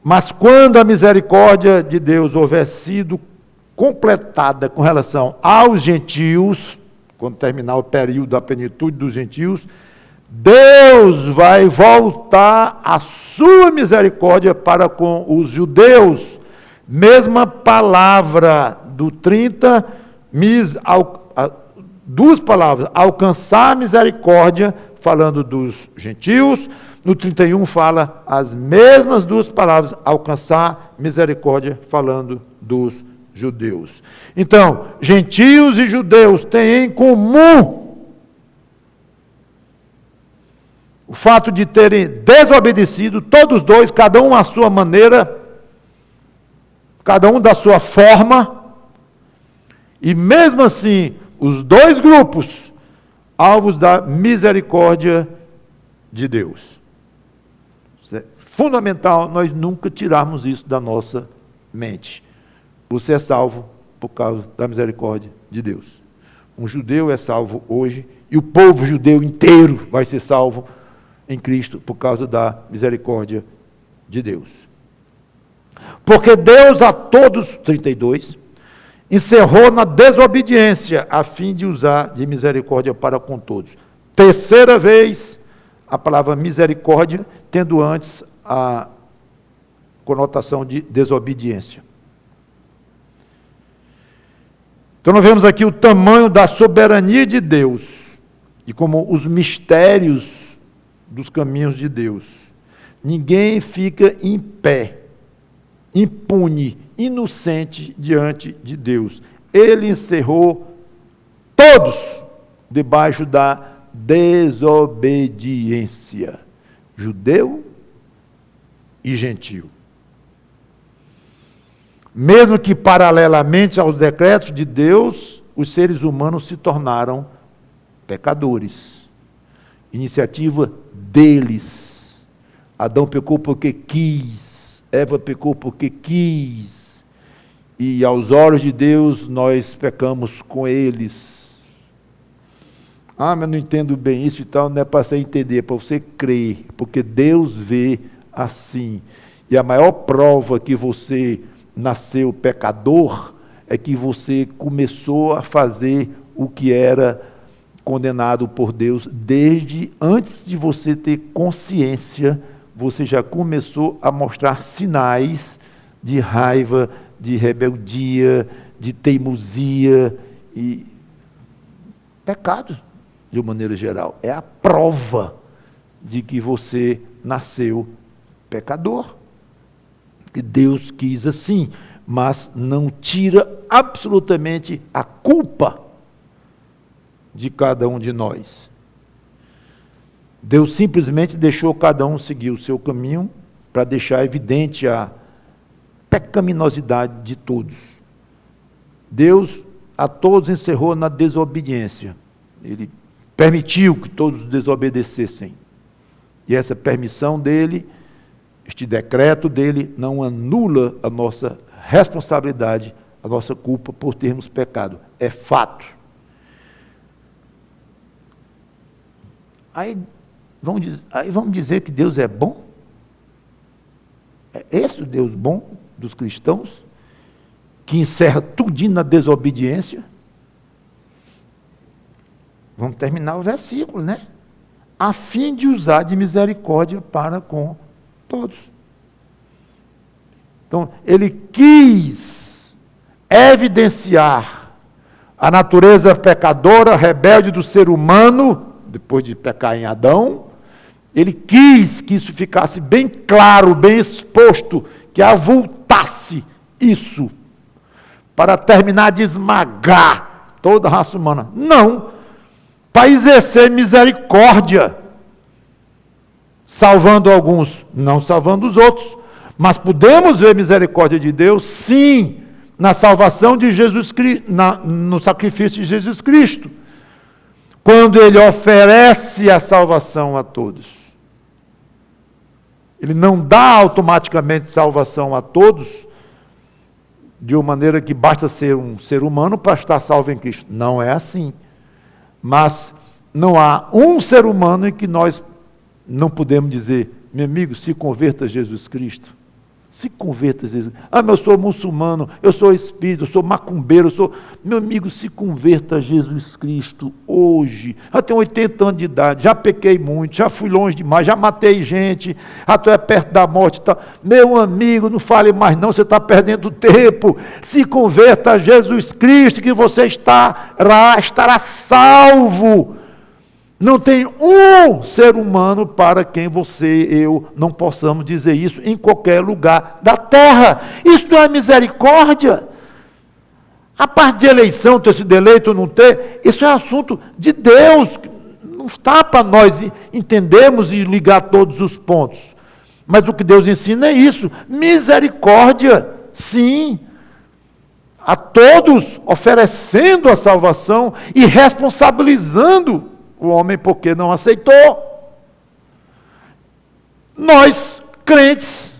mas quando a misericórdia de Deus houver sido completada com relação aos gentios, quando terminar o período da plenitude dos gentios, Deus vai voltar a sua misericórdia para com os judeus. Mesma palavra do 30, duas palavras, alcançar misericórdia, falando dos gentios. No 31 fala as mesmas duas palavras, alcançar misericórdia, falando dos judeus. Então, gentios e judeus têm em comum o fato de terem desobedecido, todos dois, cada um à sua maneira, cada um da sua forma, e mesmo assim, os dois grupos, alvos da misericórdia de Deus. É fundamental nós nunca tirarmos isso da nossa mente. Você é salvo por causa da misericórdia de Deus. Um judeu é salvo hoje, e o povo judeu inteiro vai ser salvo em Cristo por causa da misericórdia de Deus. Porque Deus a todos, 32, encerrou na desobediência, a fim de usar de misericórdia para com todos. Terceira vez, a palavra misericórdia, tendo antes a conotação de desobediência. Então nós vemos aqui o tamanho da soberania de Deus, e como os mistérios dos caminhos de Deus. Ninguém fica em pé, impune, inocente diante de Deus. Ele encerrou todos debaixo da desobediência, judeu e gentio. Mesmo que paralelamente aos decretos de Deus, os seres humanos se tornaram pecadores. Iniciativa deles. Adão pecou porque quis, Eva pecou porque quis, e aos olhos de Deus nós pecamos com eles. Ah, mas não entendo bem isso e tal. Não é para você entender, é para você crer, porque Deus vê assim. E a maior prova que você nasceu pecador é que você começou a fazer o que era condenado por Deus desde antes de você ter consciência. Você já começou a mostrar sinais de raiva, de rebeldia, de teimosia e pecado, de uma maneira geral. É a prova de que você nasceu pecador. Que Deus quis assim, mas não tira absolutamente a culpa de cada um de nós. Deus simplesmente deixou cada um seguir o seu caminho para deixar evidente a pecaminosidade de todos. Deus a todos encerrou na desobediência. Ele permitiu que todos desobedecessem. E essa permissão dele, este decreto dele, não anula a nossa responsabilidade, a nossa culpa por termos pecado. É fato. Aí vamos dizer que Deus é bom? É esse o Deus bom dos cristãos? Que encerra tudinho na desobediência? Vamos terminar o versículo, né? A fim de usar de misericórdia para com todos. Então, ele quis evidenciar a natureza pecadora, rebelde do ser humano, depois de pecar em Adão. Ele quis que isso ficasse bem claro, bem exposto, que avultasse isso, para terminar de esmagar toda a raça humana. Não, para exercer misericórdia, salvando alguns, não salvando os outros. Mas podemos ver misericórdia de Deus, sim, na salvação de Jesus Cristo, no sacrifício de Jesus Cristo, quando ele oferece a salvação a todos. Ele não dá automaticamente salvação a todos, de uma maneira que basta ser um ser humano para estar salvo em Cristo. Não é assim. Mas não há um ser humano em que nós não podemos dizer, meu amigo, se converta a Jesus Cristo. Se converta a Jesus. Ah, mas eu sou muçulmano, eu sou espírita, eu sou macumbeiro, eu sou... Meu amigo, se converta a Jesus Cristo hoje. Já tenho 80 anos de idade, já pequei muito, já fui longe demais, já matei gente, já estou perto da morte e tal. Meu amigo, não fale mais não, você está perdendo tempo. Se converta a Jesus Cristo, que você estará salvo. Não tem um ser humano para quem você e eu não possamos dizer isso em qualquer lugar da terra. Isso não é misericórdia. A parte de eleição, ter sido eleito ou não ter, isso é assunto de Deus. Não está para nós entendermos e ligar todos os pontos. Mas o que Deus ensina é isso. Misericórdia, sim. A todos oferecendo a salvação e responsabilizando o homem porque não aceitou. Nós, crentes,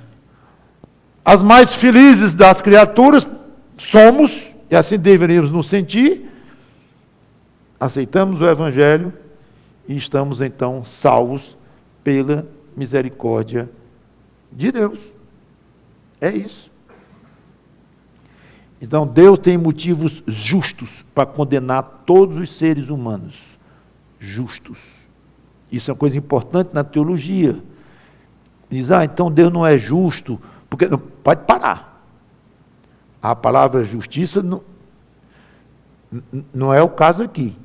as mais felizes das criaturas, somos, e assim deveríamos nos sentir, aceitamos o Evangelho e estamos então salvos pela misericórdia de Deus. É isso. Então Deus tem motivos justos para condenar todos os seres humanos. Justos. Isso é uma coisa importante na teologia. Diz, então Deus não é justo, porque não, pode parar. A palavra justiça não é o caso aqui.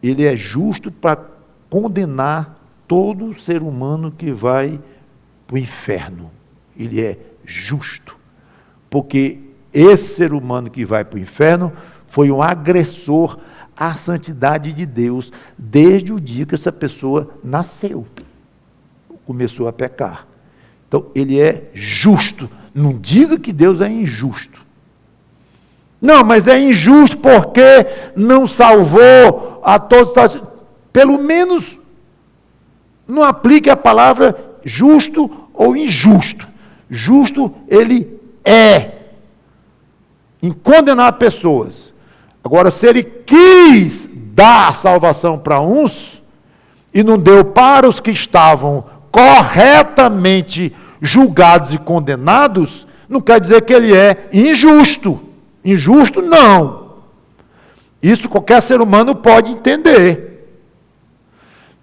Ele é justo para condenar todo ser humano que vai para o inferno. Ele é justo. Porque esse ser humano que vai para o inferno foi um agressor à santidade de Deus desde o dia que essa pessoa nasceu. Começou a pecar. Então, ele é justo. Não diga que Deus é injusto. Não, mas é injusto porque não salvou a todos. Pelo menos não aplique a palavra justo ou injusto. Justo ele é em condenar pessoas. Agora, se ele quis dar salvação para uns e não deu para os que estavam corretamente julgados e condenados, não quer dizer que ele é injusto. Injusto, não. Isso qualquer ser humano pode entender.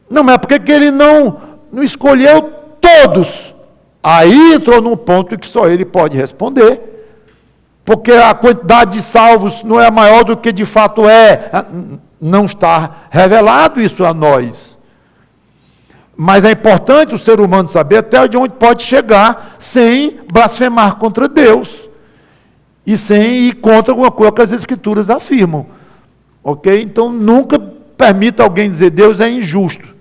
Não, mas é porque ele não escolheu todos. Aí entrou num ponto que só ele pode responder. Porque a quantidade de salvos não é maior do que de fato é. Não está revelado isso a nós. Mas é importante o ser humano saber até onde pode chegar sem blasfemar contra Deus. E sem ir contra alguma coisa que as Escrituras afirmam. Ok? Então nunca permita alguém dizer Deus é injusto.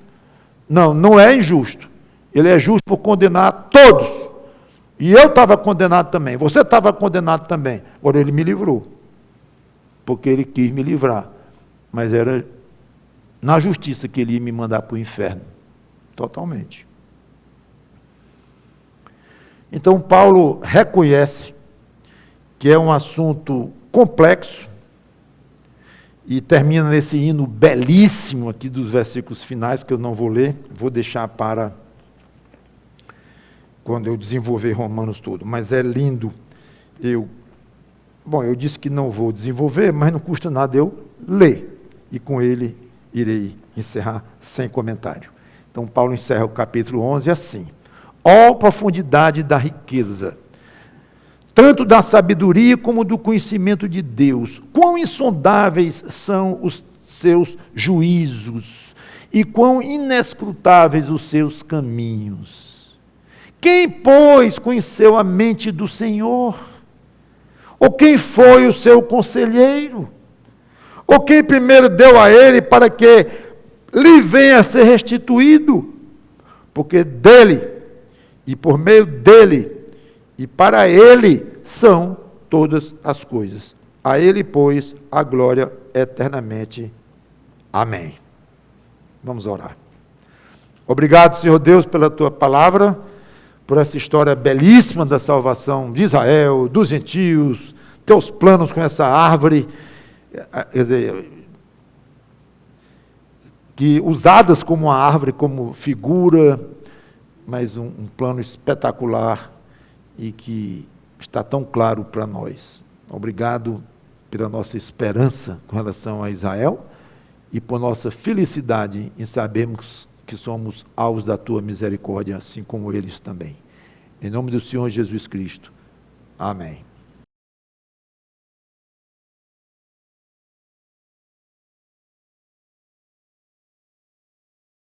Não, não é injusto. Ele é justo por condenar todos. E eu estava condenado também. Você estava condenado também. Agora ele me livrou. Porque ele quis me livrar. Mas era na justiça que ele ia me mandar para o inferno. Totalmente. Então Paulo reconhece que é um assunto complexo e termina nesse hino belíssimo aqui dos versículos finais, que eu não vou ler, vou deixar para quando eu desenvolver Romanos todo, mas é lindo. Eu disse que não vou desenvolver, mas não custa nada eu ler, e com ele irei encerrar sem comentário. Então Paulo encerra o capítulo 11 assim: ó profundidade da riqueza, tanto da sabedoria como do conhecimento de Deus, quão insondáveis são os seus juízos, e quão inescrutáveis os seus caminhos. Quem, pois, conheceu a mente do Senhor? Ou quem foi o seu conselheiro? Ou quem primeiro deu a ele para que lhe venha a ser restituído? Porque dele, e por meio dele, e para ele são todas as coisas. A ele, pois, a glória eternamente. Amém. Vamos orar. Obrigado, Senhor Deus, pela tua palavra, por essa história belíssima da salvação de Israel, dos gentios, teus planos com essa árvore, quer dizer, que usadas como uma árvore, como figura, mas um plano espetacular e que está tão claro para nós. Obrigado pela nossa esperança com relação a Israel e por nossa felicidade em sabermos que somos alvos da tua misericórdia, assim como eles também. Em nome do Senhor Jesus Cristo. Amém.